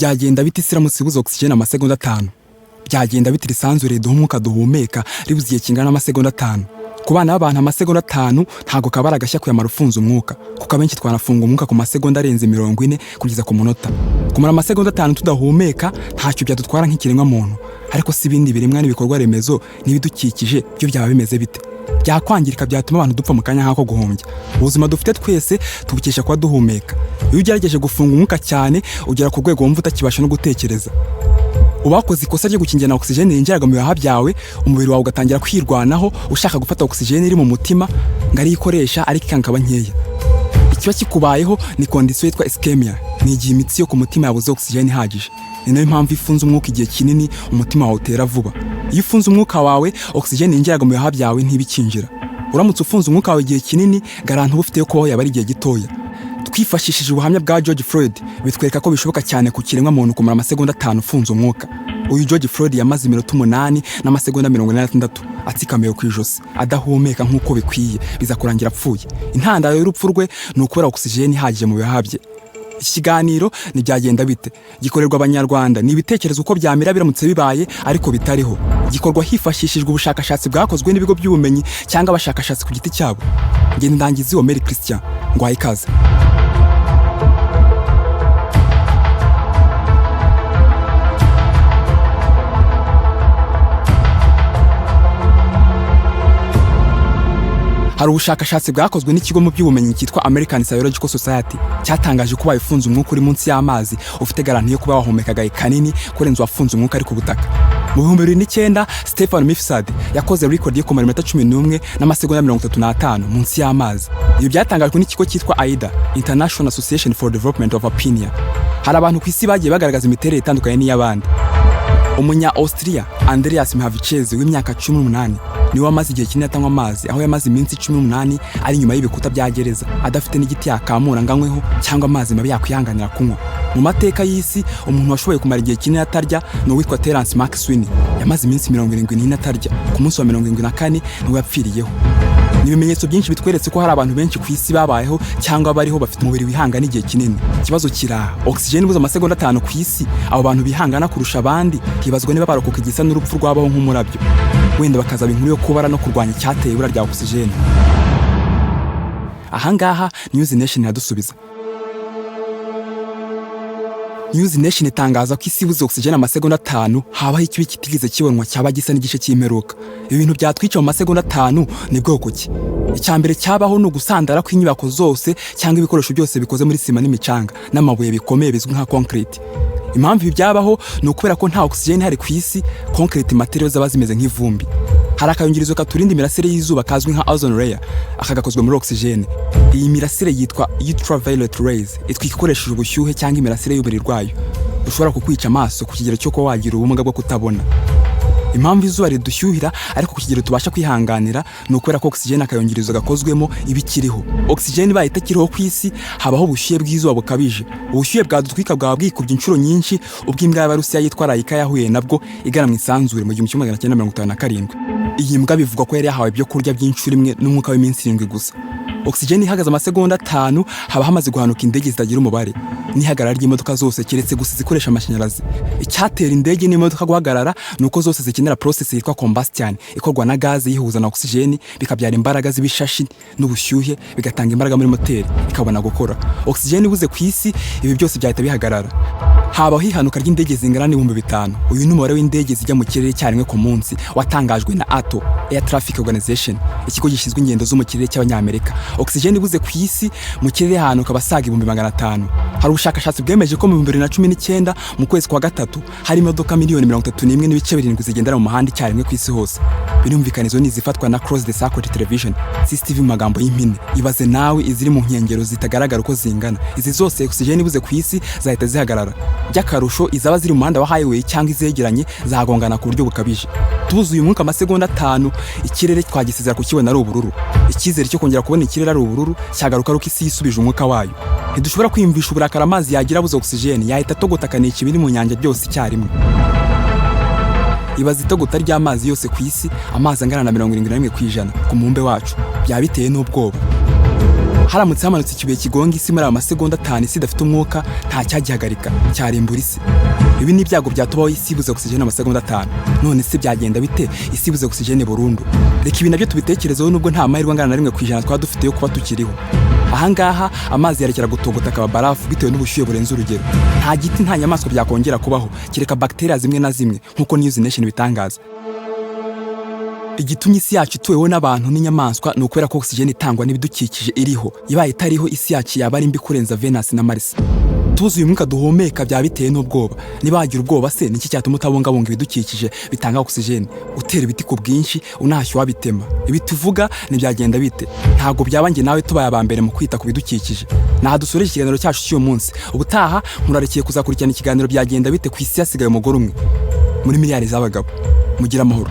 byagenda bite siramutse ibuze oxygene amasegonda 5? Byagenda bite risanzure duha umwuka duhumeka ribuze igihe kingana n'amasegonda 5? Ku bana b'abantu amasegonda 5 ntago kabara gashya kuyamara ufunze umwuka, kuko abenshi twanafunga umwuka ku masegonda arenze 40 kugeza ku munota. Kumara amasegonda 5 tudahumeka ntacyo byadutwara nk'ikiremwa muntu, ariko si ibindi biremwa n'ibikorwa remezo n'ibidukikije byo byaba bimeze bite? Byakwangirika byatuma abantu dupfa mu kanya nk'ako guhombya. Ubuzima dufite twese tubukesha kuba duhumeka. Iyo ugerageje gufunga umwuka cyane ugera ku rwego wumva utakibasha no gutekereza. Ubakoze ikosa ryo gukingirana oxygene yinjiraga mu bihaha byawe, umubiri wawe ugatangira kwirwanaho ushaka gufata oxygene iri mu mutima ngari ikoresha ariko ikaba nkeya. Ikiba kikubayeho ni condition yitwa ischemia, ni igihe imitsi yo ku mutima yabuze oxygene ihagije. Ni nayo mpamvu ifunze umwuka igihe kinini umutima wawe utera vuba. Iyo ufunze umwuka wawe oxygene yinjiraga mu bihaha byawe ntibikinjira. Uramutse ufunze umwuka wawe igihe kinini garanti ubufite yo kubaho yaba ari igihe gitoya. Twifashishije ubuhamya bwa George Floyd bitwereka ko bishoboka cyane ku kiremwa muntu kumara amasegonda 5 ufunze umwuka. Uyu George Floyd yamaze iminota 8 n'amasegonda 86 atsikamiye ku ijosi adahumeka nk'uko bikwiye, biza kurangira apfuye. Intandaro y'urupfu rwe ni ukubera oxygene ihagije mu bihaha bye. Iki kiganiro ni byagenda bite gikorerwa abanyarwanda, ni ibitekerezo uko byamira biramutse bibaye ariko bitariho. Gikorwa hifashishijwe ubushakashatsi bwakozwe n'ibigo by'ubumenyi cyangwa abashakashatsi ku giti cyabo. Ngende ndangizi Omeri Christian ngwaye ikaze. Hari ubushakashatsi bwakozwe n'ikigo mu by'ubumenyi cyitwa American Psychological Society cyatangaje ko bayifunze umwuka uri munsi y'amazi ufite garanti yo kuba wahumekaga kanini kurenza wafunze umwuka ari ku butaka. Mu 2009 Stephen Mifsud yakoze record yo kumara 11 n'amasegonda 35 munsi y'amazi. Ibi byatangajwe n'ikigo cyitwa AIDA, International Association for Development of Opinion. Hari abantu ku isi bagiye bagaragaza imiterere itandukanye n'iy'abandi. Umunya Austria Andreas Mhavichez w'imyaka 18 niwe amaze igihe kinini atanywa amazi, aho yamaze iminsi 18 ari nyuma y'ibikuta bya gereza adafite n'igiti yakamura nganyweho cyangwa amazi mabi yakwihanganira kunywa. Mu mateka y'isi umuntu washoboye kumara igihe kinini atarya no witwa Terence Mark Sweeney, yamaze iminsi 74 atarya, ku munsi wa 74 niwe yapfiriyeho. Ni ibimenyetso byinshi bitweretse ko hari abantu benshi ku isi babayeho cyangwa bariho bafite umubiri wihangana igihe kinini. Ikibazo kira oxygene ibuze amasegonda 5 ku isi, abo bantu bihangana kurusha abandi hibazwa niba barokoka igisa n'urupfu rwabaho nk'umurabyo, wenda bakazaba inkuru yo kubara no kurwanya icyateye ibura rya oxygene. Ahangaha News Nation yadusubiza. News Nation itangaza ko isi ibuze oxygene amasegonda 5 habaho ikibi kitigeze kibonwa cyaba gisa n'igice cy'imperuka. Ibintu byatwica mu masegonda 5 ni bwoko ki? Icyambere cyabaho no gusandara kw'inyubako zose cyangwa ibikoresho byose bikoze muri sima n'imicanga n'amabuye bikomeye bizwi nka concrete. Impamvu ibi byabaho ni ukubera ko nta oxygene hari ku isi, concrete materials zaba zimeze nk'ivumbi. Hari akayungirizo katurinda imirasire y'izuba kazwi nka ozone layer, akagakozwe muri oxygene. Iyi mirasire yitwa ultraviolet rays, itwika ikoresheje ubushyuhe cyangwa imirasire y'umubiri rwayo. Ushobora kukwica amaso ku kigero cyo ko wagira ubumuga bwo kutabona. Impamvu izuba ridushyuhira ariko ku kigero tubasha kwihanganira ni ukubera ko oxygene akayungirizo gakozwemo ibikiriho. Oxygene ibaye itakiriho ku isi habaho ubushyuhe bw'izuba bukabije. Ubushyuhe bwadutwika bwaba bwikubye inshuro nyinshi ubw'imbwa y'Abarusiya yitwa Laika yahuye nabwo igana mu isanzure mu 1957. Iyi mbwa bivugwa ko yari yahawe ibyo kurya by'inshuro imwe n'umwuka w'iminsi 7 gusa. Oxygene ihagaze amasegonda 5 haba hamaze guhanuka indege zitagira umubare n'ihagarara ry'imodoka zose keretse gusa zikoresha amashanyarazi. Icyatera indege n'imodoka guhagarara nuko zose zikenera process yitwa combustion ikorwa na gaze yihuza na oxygene bikabyara imbaraga z'ibishashi n'ubushyuhe bigatanga imbaraga muri moteri ikabona gukora. Oxygene ibuze ku isi ibi byose byahita bihagarara. Habaho ihanuka ry'indege zingana n'ibihumbi 5. Uyu ni umubare w'indege zijya mu kirere cyarimwe ku munsi watangajwe na ATO, Air Traffic Organization, ikigo gishinzwe ingendo zo mu kirere cy'Abanyamerika. Oxygene ibuze ku isi mu kirere hanuka basaga 500. Hari ubushakashatsi bwemeje ko mu 2019 mu kwezi kwa gatatu hari imodoka miliyoni 31.7 zigendera mu muhanda icyarimwe ku isi hose. Birumvikanizo ni zifatwa na Cross the Circuit Television, CCTV mu magambo y'impine. Ibaze nawe iziri mu nkengero zitagaragara uko zingana. Izi zose oxygene ibuze ku isi zahita zihagarara. By'akarusho izaba ziri mu muhanda wa highway cyangwa izegeranye zagongana ku buryo bukabije. Tubuze uyu mwuka amasegonda 5 ikirere twagisezera kukibona ari ubururu. Icyizere cyo kongera kubona ikirere ari ubururu cyagaruka ruko isi yisubije umwuka wayo. Ntidushobora kwiyumvisha uburakara amazi yagira buze oxygene yahita togotakana ikibiri mu nyanja byose icyarimwe. Ibaze itogota ry'amazi yose ku isi amazi angana na 71% ku mumbe wacu byabiteye n'ubwoba. haramutse hamanutse ikibuye kigonga isi muri amasegonda 5 isi idafite umwuka nta cyagihagarika cyarimbura isi. Ibi ni ibyago byatubaho isi ibuze oxygen amasegonda 5. None se byagenda bite isi ibuze oxygen burundu? Reka ibi nabyo tubitekerezeho nubwo nta mahirwe angana na rimwe kwijana twa dufite yo kuba tukiriho. Ahangaha amazi yarekera gutogota akaba barafu bitewe n'ubushyuhe burenze urugero. Nta giti nta nyamaswa byakongera kubaho kireka bacteria zimwe na zimwe nkuko News Nation bitangaza. Igitumye isi yacu ituweho n'abantu n'inyamaswa ni ukubera ko oxygen itangwa n'ibidukikije iriho. Ibaye itariho isi yacu yaba ari mbi kurenza Venus na Mars. Tuzuye umwuka duhumeka bya biteye n'ubwoba. Niba wagira ubwoba se niki cyatuma utabungabunga ibidukikije bitanga oxygen? Utera ibiti ku bwinshi unahashye wabitema. Ibi tuvuga ni byagenda bite? Ntago byaba nge nawe tubaye abambere mu kwita ku bidukikije. Nahadusoreje ikiganiro cyacu cy'uyu munsi. Ubutaha murarikiye kuzakurikirana ikiganiro byagenda bite ku isi yasigaye umugore umwe muri miliyari z'abagabo. Mugira amahoro.